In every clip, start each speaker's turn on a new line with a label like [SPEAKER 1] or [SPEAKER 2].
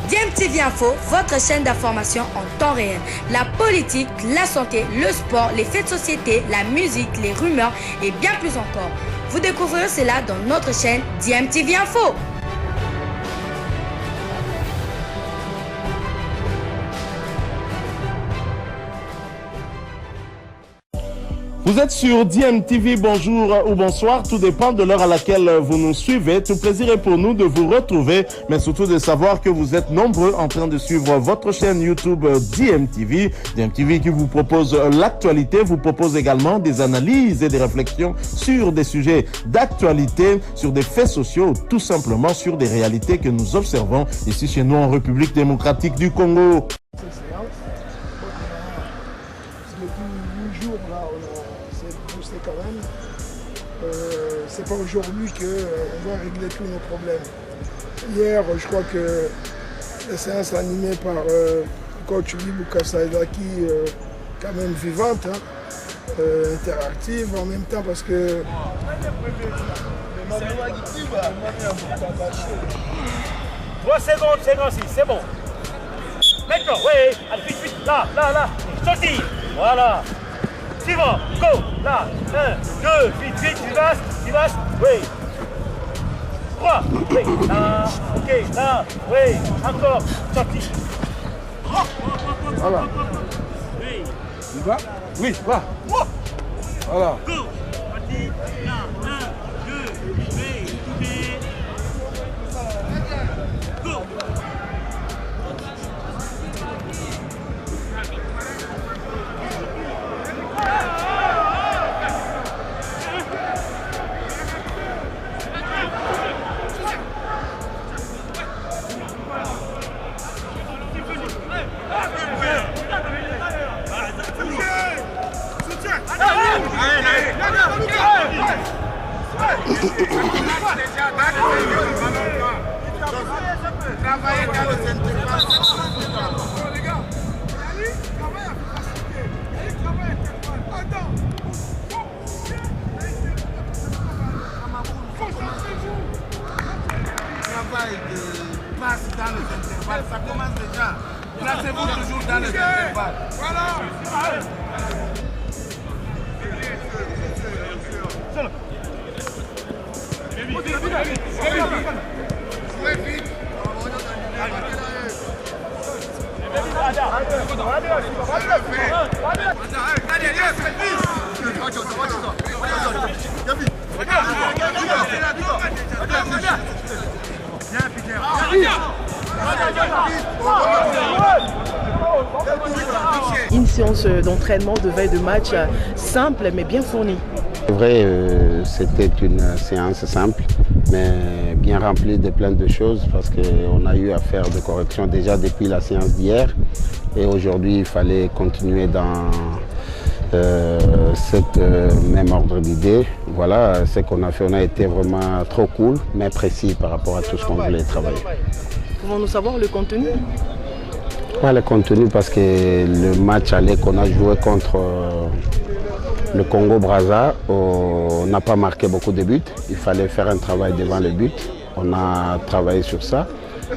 [SPEAKER 1] DMTV Info, votre chaîne d'information en temps réel. La politique, la santé, le sport, les faits de société, la musique, les rumeurs et bien plus encore. Vous découvrirez cela dans notre chaîne DMTV Info.
[SPEAKER 2] Vous êtes sur DMTV, bonjour ou bonsoir, tout dépend de l'heure à laquelle vous nous suivez. Tout plaisir est pour nous de vous retrouver, mais surtout de savoir que vous êtes nombreux en train de suivre votre chaîne YouTube DMTV. DMTV qui vous propose l'actualité, vous propose également des analyses et des réflexions sur des sujets d'actualité, sur des faits sociaux, tout simplement sur des réalités que nous observons ici chez nous en République démocratique du Congo.
[SPEAKER 3] C'est pas aujourd'hui qu'on va régler tous nos problèmes. Hier, je crois que la séance animée par coach Libuka Saïdaki, quand même vivante, interactive en même temps parce que...
[SPEAKER 4] 3 secondes, 56, c'est bon. Maintenant, oui, allez, vite, vite, là, sorti, voilà. Suivant, go, là, 1, 2, vite, tu vas, oui. 3, oui, là, ok, là, oui, encore, sorti.
[SPEAKER 3] Voilà.
[SPEAKER 4] Oui.
[SPEAKER 3] Tu vas? Oui, va. Voilà.
[SPEAKER 4] Go, parti, là, 1, 2, oui, tournez. Go.
[SPEAKER 5] Passe dans les intervalles, ça commence déjà. Placez-vous toujours dans les intervalles. Voilà.
[SPEAKER 6] Une séance d'entraînement de veille de match simple mais bien fournie.
[SPEAKER 7] C'est vrai, c'était une séance simple mais bien remplie de plein de choses parce qu'on a eu à faire des corrections déjà depuis la séance d'hier et aujourd'hui il fallait continuer dans cette même ordre d'idée. Voilà, ce qu'on a fait, on a été vraiment trop cool mais précis par rapport à tout ce qu'on voulait travailler.
[SPEAKER 6] Pouvons-nous savoir le contenu?
[SPEAKER 7] Ouais, le contenu parce que le match aller qu'on a joué contre le Congo-Brazza, on n'a pas marqué beaucoup de buts. Il fallait faire un travail devant le but. On a travaillé sur ça.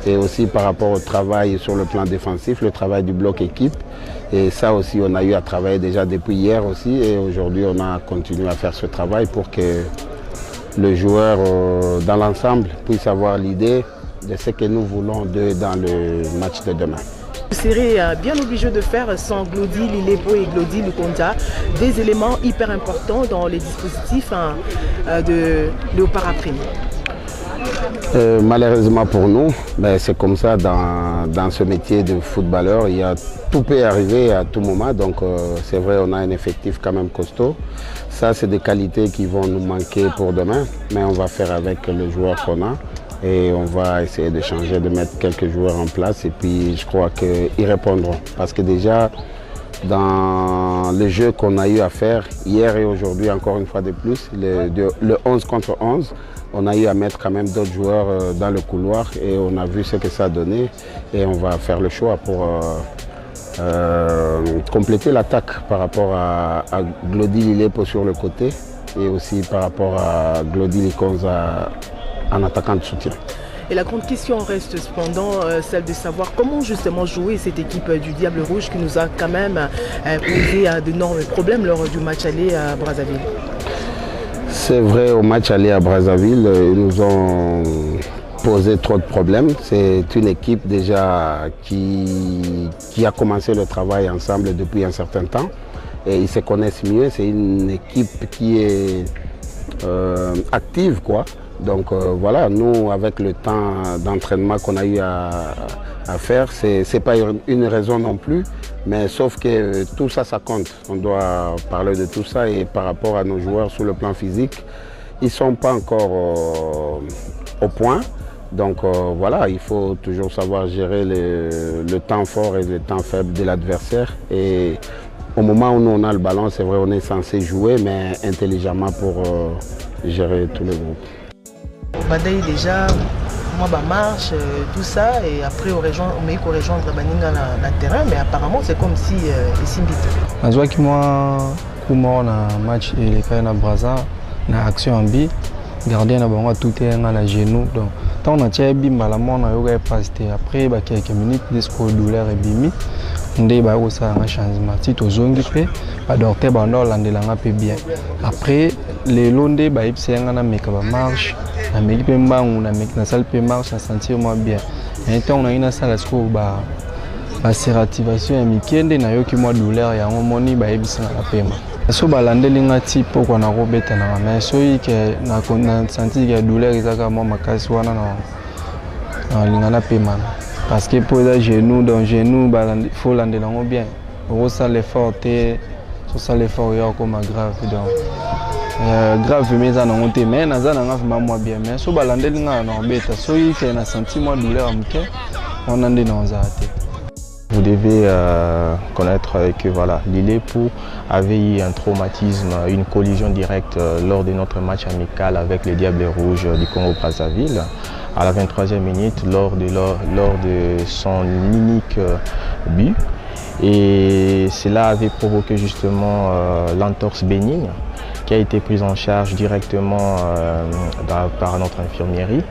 [SPEAKER 7] Et aussi par rapport au travail sur le plan défensif, le travail du bloc équipe. Et ça aussi, on a eu à travailler déjà depuis hier aussi. Et aujourd'hui, on a continué à faire ce travail pour que le joueur dans l'ensemble puisse avoir l'idée de ce que nous voulons dans le match de demain.
[SPEAKER 6] Vous serez bien obligé de faire sans Glody Lilepo et Glody Lukonda des éléments hyper importants dans les dispositifs de Léopard Prime.
[SPEAKER 7] Malheureusement pour nous, c'est comme ça dans ce métier de footballeur, tout peut arriver à tout moment, donc c'est vrai on a un effectif quand même costaud. Ça c'est des qualités qui vont nous manquer pour demain, mais on va faire avec les joueurs qu'on a. Et on va essayer de changer, de mettre quelques joueurs en place et puis je crois qu'ils répondront. Parce que déjà, dans le jeu qu'on a eu à faire hier et aujourd'hui, encore une fois de plus, le 11 contre 11, on a eu à mettre quand même d'autres joueurs dans le couloir et on a vu ce que ça a donné. Et on va faire le choix pour compléter l'attaque par rapport à Glody Lilepo sur le côté et aussi par rapport à Glody Likonza en attaquant de soutien.
[SPEAKER 6] Et la grande question reste cependant celle de savoir comment justement jouer cette équipe du Diable Rouge qui nous a quand même posé d'énormes problèmes lors du match aller à Brazzaville.
[SPEAKER 7] C'est vrai, au match aller à Brazzaville, ils nous ont posé trop de problèmes. C'est une équipe déjà qui a commencé le travail ensemble depuis un certain temps. Et ils se connaissent mieux. C'est une équipe qui est active, quoi. Donc voilà, nous, avec le temps d'entraînement qu'on a eu à faire, c'est pas une raison non plus, mais sauf que tout ça, ça compte. On doit parler de tout ça et par rapport à nos joueurs sur le plan physique, ils ne sont pas encore au point. Donc voilà, il faut toujours savoir gérer le temps fort et le temps faible de l'adversaire. Et au moment où nous on a le ballon, c'est vrai, on est censé jouer, mais intelligemment pour gérer tout le groupe.
[SPEAKER 6] Badaï déjà, moi marche, tout ça, et après on m'a rejoindre Baninga dans le terrain, mais apparemment c'est comme si ici vite.
[SPEAKER 8] Je vois que moi, on a un match et les cas na Brazza, na action en bi, gardien na bango tout est na genou, donc tant on a tiré bimba la mort na yoga est passé après quelques minutes jusqu'au douleur et bimi. Ndé ba ça un changement si to zongi pe ba docteur ba ndol landelanga pe bien après les londe ba ipsenga na meka ba marche na meki pe mbangu na meki na salle pe marche na sentir moi bien et tant on a une salle sco ba serrativation ya mikende na yoki moi douleur ya ngomoni ba ibisanga la pema so ba landelinga tipo kwa na robeta na mais so yike na sentir que douleur izaka moi makasi wana na lingana pema. Parce que pour les genoux, dans les genoux, il faut l'enlever bien. Ça l'effort, ça l'effort est comme grave. Donc grave, mais ça n'a pas mais ça n'a pas moins bien. Mais si on l'enlève, on bête. Si on a senti moins douleur, on en est dans un. Vous devez connaître que voilà, l'Ilepo avait eu un traumatisme, une collision directe lors de notre match amical avec les Diables Rouges du Congo-Brazzaville. À la 23e minute, lors de son unique but. Et cela avait provoqué justement l'entorse bénigne qui a été prise en charge directement par notre infirmerie.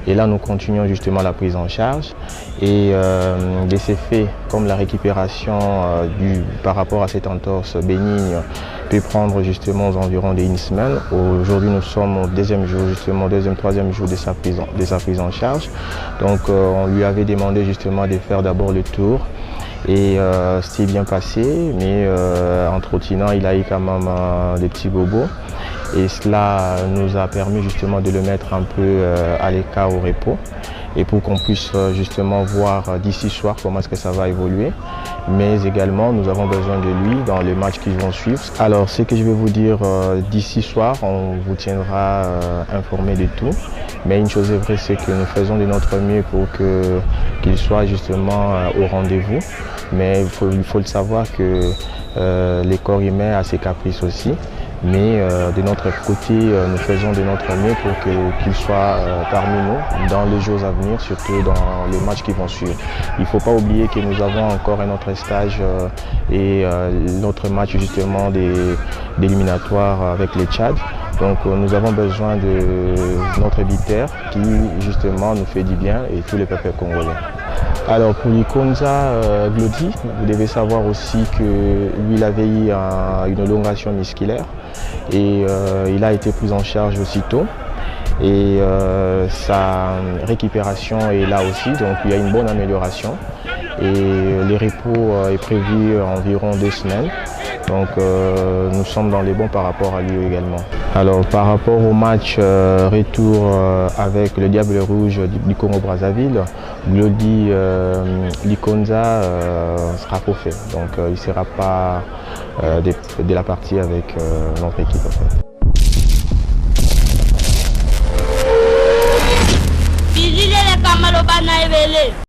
[SPEAKER 8] Et là, nous continuons justement la prise en charge. Et de ces faits, comme la récupération par rapport à cette entorse bénigne peut prendre justement aux environs d'une semaine. Aujourd'hui, nous sommes au deuxième jour, justement, troisième jour de sa prise en charge. Donc, on lui avait demandé justement de faire d'abord le tour. Et c'était bien passé, mais en trottinant, il a eu quand même des petits bobos. Et cela nous a permis justement de le mettre un peu à l'écart au repos. Et pour qu'on puisse justement voir d'ici soir comment est-ce que ça va évoluer. Mais également, nous avons besoin de lui dans les matchs qui vont suivre. Alors, ce que je vais vous dire d'ici soir, on vous tiendra informé de tout. Mais une chose est vraie, c'est que nous faisons de notre mieux pour qu'il soit justement au rendez-vous. Mais il faut le savoir que les corps humains a ses caprices aussi. Mais de notre côté, nous faisons de notre mieux pour qu'il soit parmi nous dans les jours à venir, surtout dans les matchs qui vont suivre. Il ne faut pas oublier que nous avons encore un autre stage et notre match justement d'éliminatoire avec les Tchad. Donc nous avons besoin de notre éditeur qui justement nous fait du bien et tous les peuples congolais. Alors pour Likonza Glody, vous devez savoir aussi que lui il avait eu une élongation musculaire et il a été pris en charge aussitôt. Et sa récupération est là aussi, donc il y a une bonne amélioration. Et les repos est prévu environ 2 semaines. Donc nous sommes dans les bons par rapport à lui également. Alors par rapport au match retour avec le Diable Rouge du Congo-Brazzaville, Glody Likonza sera forfait. Donc il ne sera pas de la partie avec notre équipe en fait.
[SPEAKER 9] Bilile le kamalo bana ebele.